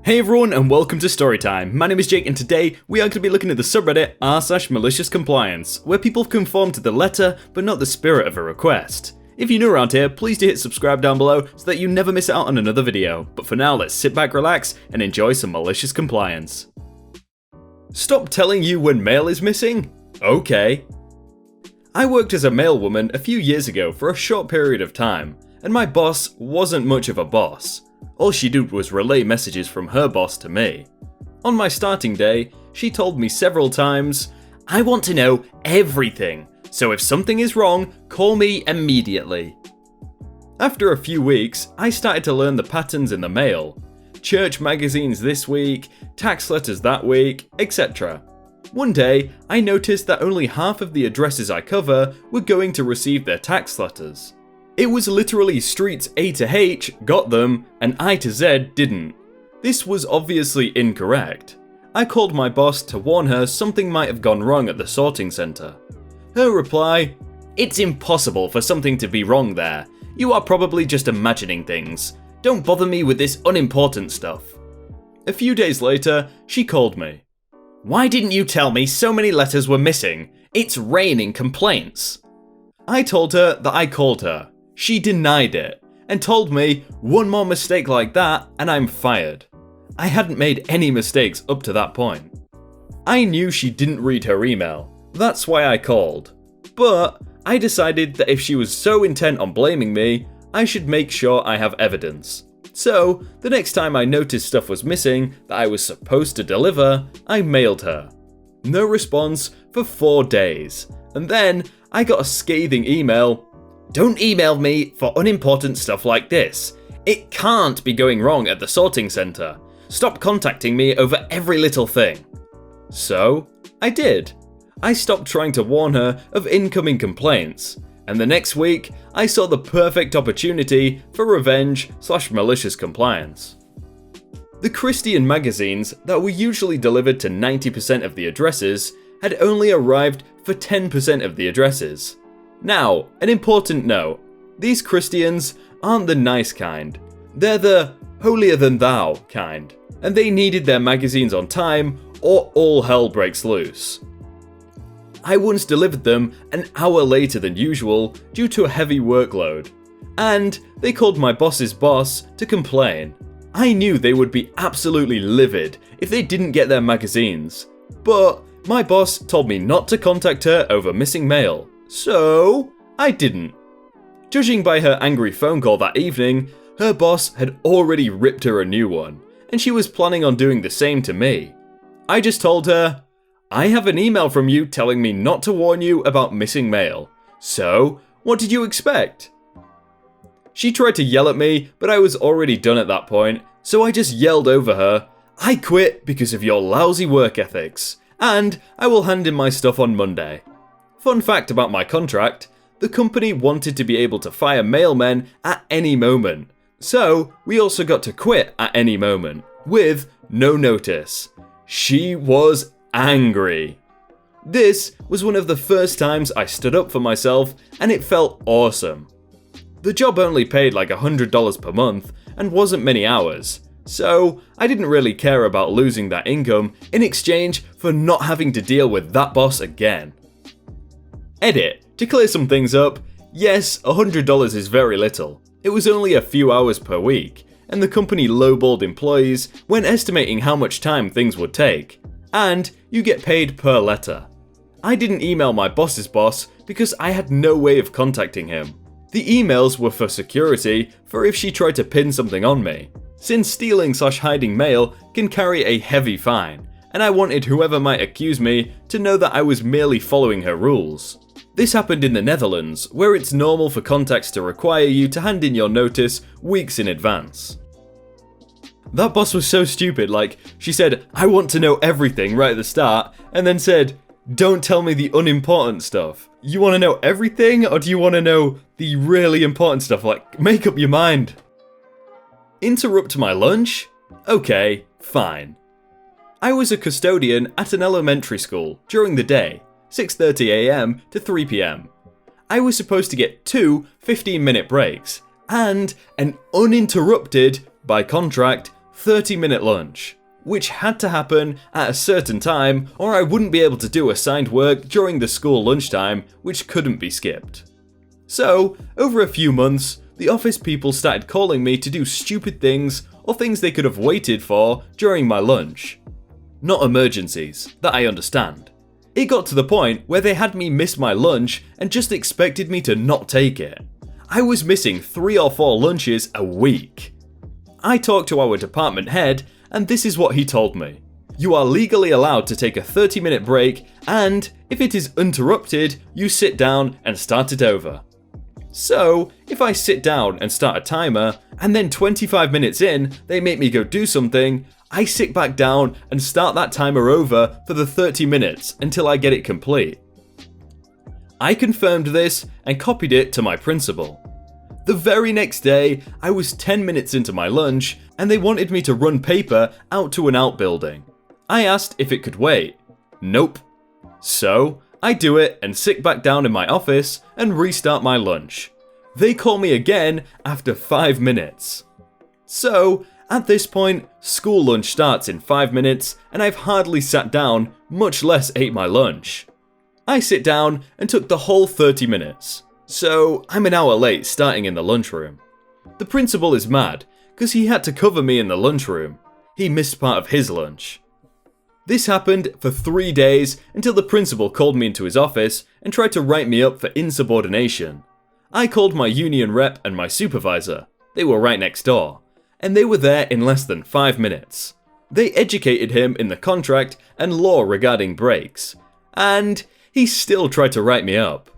Hey everyone and welcome to Storytime. My name is Jake and today we are going to be looking at the subreddit r/maliciouscompliance, where people conform to the letter but not the spirit of a request. If you're new around here, please do hit subscribe down below so that you never miss out on another video. But for now, let's sit back, relax, and enjoy some malicious compliance. Stop telling you when mail is missing? Okay. I worked as a mailwoman a few years ago for a short period of time, and my boss wasn't much of a boss. All she did was relay messages from her boss to me. On my starting day, she told me several times, "I want to know everything, so if something is wrong, call me immediately." After a few weeks, I started to learn the patterns in the mail. Church magazines this week, tax letters that week, etc. One day, I noticed that only half of the addresses I cover were going to receive their tax letters. It was literally streets A to H got them, and I to Z didn't. This was obviously incorrect. I called my boss to warn her something might have gone wrong at the sorting centre. Her reply, "It's impossible for something to be wrong there. You are probably just imagining things. Don't bother me with this unimportant stuff." A few days later, she called me. "Why didn't you tell me so many letters were missing? It's raining complaints." I told her that I called her. She denied it, and told me, "One more mistake like that and I'm fired." I hadn't made any mistakes up to that point. I knew she didn't read her email, that's why I called. But I decided that if she was so intent on blaming me, I should make sure I have evidence. So, the next time I noticed stuff was missing that I was supposed to deliver, I mailed her. No response for 4 days, and then I got a scathing email. "Don't email me for unimportant stuff like this. It can't be going wrong at the sorting centre. Stop contacting me over every little thing." So, I did. I stopped trying to warn her of incoming complaints, and the next week, I saw the perfect opportunity for revenge/malicious compliance. The Custodian magazines that were usually delivered to 90% of the addresses had only arrived for 10% of the addresses. Now, an important note, these Custodians aren't the nice kind. They're the holier-than-thou kind, and they needed their magazines on time or all hell breaks loose. I once delivered them an hour later than usual due to a heavy workload, and they called my boss's boss to complain. I knew they would be absolutely livid if they didn't get their magazines, but my boss told me not to contact her over missing mail. So, I didn't. Judging by her angry phone call that evening, her boss had already ripped her a new one, and she was planning on doing the same to me. I just told her, "I have an email from you telling me not to warn you about missing mail. So, what did you expect?" She tried to yell at me, but I was already done at that point, so I just yelled over her, "I quit because of your lousy work ethics, and I will hand in my stuff on Monday." Fun fact about my contract, the company wanted to be able to fire mailmen at any moment, so we also got to quit at any moment, with no notice. She was angry. This was one of the first times I stood up for myself, and it felt awesome. The job only paid like $100 per month, and wasn't many hours, so I didn't really care about losing that income in exchange for not having to deal with that boss again. Edit. To clear some things up, yes, $100 is very little. It was only a few hours per week, and the company lowballed employees when estimating how much time things would take. And you get paid per letter. I didn't email my boss's boss because I had no way of contacting him. The emails were for security for if she tried to pin something on me, since stealing/hiding mail can carry a heavy fine, and I wanted whoever might accuse me to know that I was merely following her rules. This happened in the Netherlands, where it's normal for contacts to require you to hand in your notice weeks in advance. That boss was so stupid, like, she said, "I want to know everything" right at the start, and then said, "Don't tell me the unimportant stuff. You want to know everything, or do you want to know the really important stuff? Like, make up your mind." Interrupt my lunch? Okay, fine. I was a custodian at an elementary school during the day, 6:30 AM to 3 PM. I was supposed to get 2 15-minute breaks, and an uninterrupted, by contract, 30-minute lunch, which had to happen at a certain time or I wouldn't be able to do assigned work during the school lunchtime, which couldn't be skipped. So, over a few months, the office people started calling me to do stupid things or things they could have waited for during my lunch. Not emergencies, that I understand. It got to the point where they had me miss my lunch and just expected me to not take it. I was missing 3 or 4 lunches a week. I talked to our department head, and this is what he told me. You are legally allowed to take a 30-minute break, and if it is interrupted, you sit down and start it over. So, if I sit down and start a timer, and then 25 minutes in, they make me go do something, I sit back down and start that timer over for the 30 minutes until I get it complete. I confirmed this and copied it to my principal. The very next day, I was 10 minutes into my lunch and they wanted me to run paper out to an outbuilding. I asked if it could wait. Nope. So, I do it and sit back down in my office and restart my lunch. They call me again after 5 minutes. So, at this point, school lunch starts in 5 minutes and I've hardly sat down, much less ate my lunch. I sit down and took the whole 30 minutes. So, I'm an hour late starting in the lunchroom. The principal is mad, because he had to cover me in the lunchroom. He missed part of his lunch. This happened for 3 days until the principal called me into his office and tried to write me up for insubordination. I called my union rep and my supervisor. They were right next door, and they were there in less than 5 minutes. They educated him in the contract and law regarding breaks, and he still tried to write me up.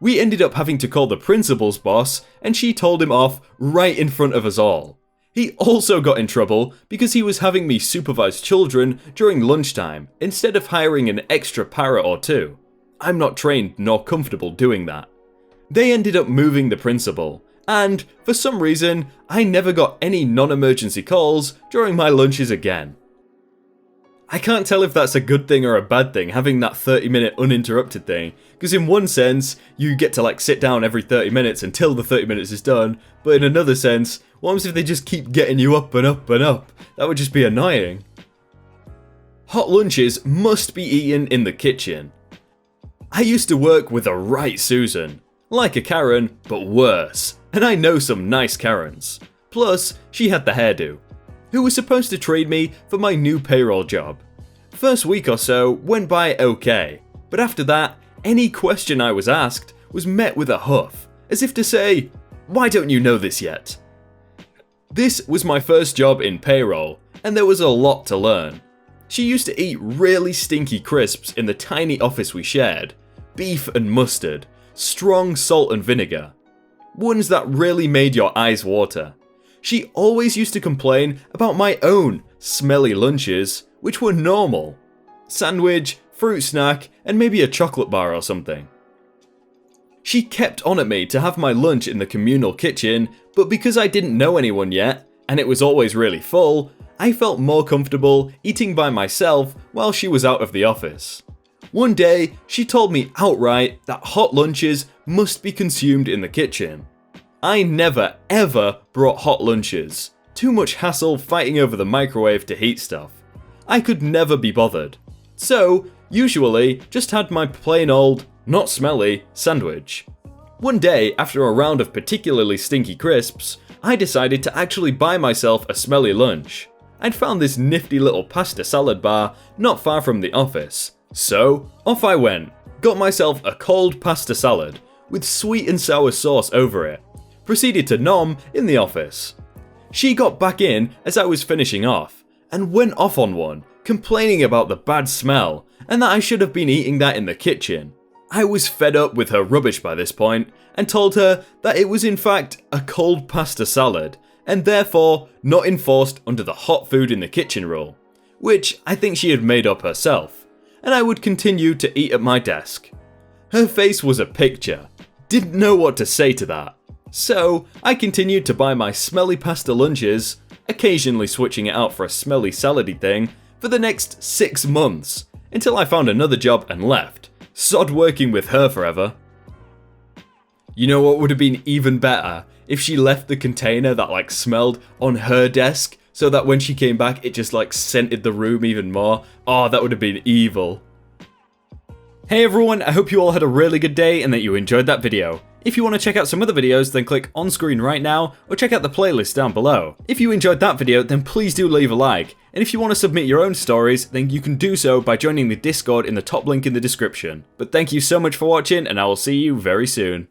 We ended up having to call the principal's boss, and she told him off right in front of us all. He also got in trouble because he was having me supervise children during lunchtime instead of hiring an extra para or 2. I'm not trained nor comfortable doing that. They ended up moving the principal, and for some reason, I never got any non-emergency calls during my lunches again. I can't tell if that's a good thing or a bad thing, having that 30-minute uninterrupted thing, because in one sense, you get to sit down every 30 minutes until the 30 minutes is done, but in another sense, what happens if they just keep getting you up and up and up? That would just be annoying. Hot lunches must be eaten in the kitchen. I used to work with a right Susan, like a Karen, but worse, and I know some nice Karens. Plus, she had the hairdo, who was supposed to trade me for my new payroll job. First week or so went by okay, but after that, any question I was asked was met with a huff, as if to say, "Why don't you know this yet?" This was my first job in payroll, and there was a lot to learn. She used to eat really stinky crisps in the tiny office we shared, beef and mustard, strong salt and vinegar, ones that really made your eyes water. She always used to complain about my own smelly lunches, which were normal. Sandwich, fruit snack, and maybe a chocolate bar or something. She kept on at me to have my lunch in the communal kitchen, but because I didn't know anyone yet, and it was always really full, I felt more comfortable eating by myself while she was out of the office. One day, she told me outright that hot lunches must be consumed in the kitchen. I never ever brought hot lunches. Too much hassle fighting over the microwave to heat stuff. I could never be bothered. So, usually, just had my plain old, not smelly, sandwich. One day, after a round of particularly stinky crisps, I decided to actually buy myself a smelly lunch. I'd found this nifty little pasta salad bar not far from the office. So, off I went, got myself a cold pasta salad with sweet and sour sauce over it. Proceeded to nom in the office. She got back in as I was finishing off, and went off on one, complaining about the bad smell, and that I should have been eating that in the kitchen. I was fed up with her rubbish by this point, and told her that it was in fact a cold pasta salad, and therefore not enforced under the hot food in the kitchen rule, which I think she had made up herself, and I would continue to eat at my desk. Her face was a picture, didn't know what to say to that. So, I continued to buy my smelly pasta lunches, occasionally switching it out for a smelly salady thing, for the next 6 months, until I found another job and left. Sod working with her forever. You know what would have been even better? If she left the container that smelled on her desk so that when she came back, it just like scented the room even more. Oh, that would have been evil. Hey everyone, I hope you all had a really good day and that you enjoyed that video. If you want to check out some other videos, then click on screen right now, or check out the playlist down below. If you enjoyed that video, then please do leave a like. And if you want to submit your own stories, then you can do so by joining the Discord in the top link in the description. But thank you so much for watching, and I will see you very soon.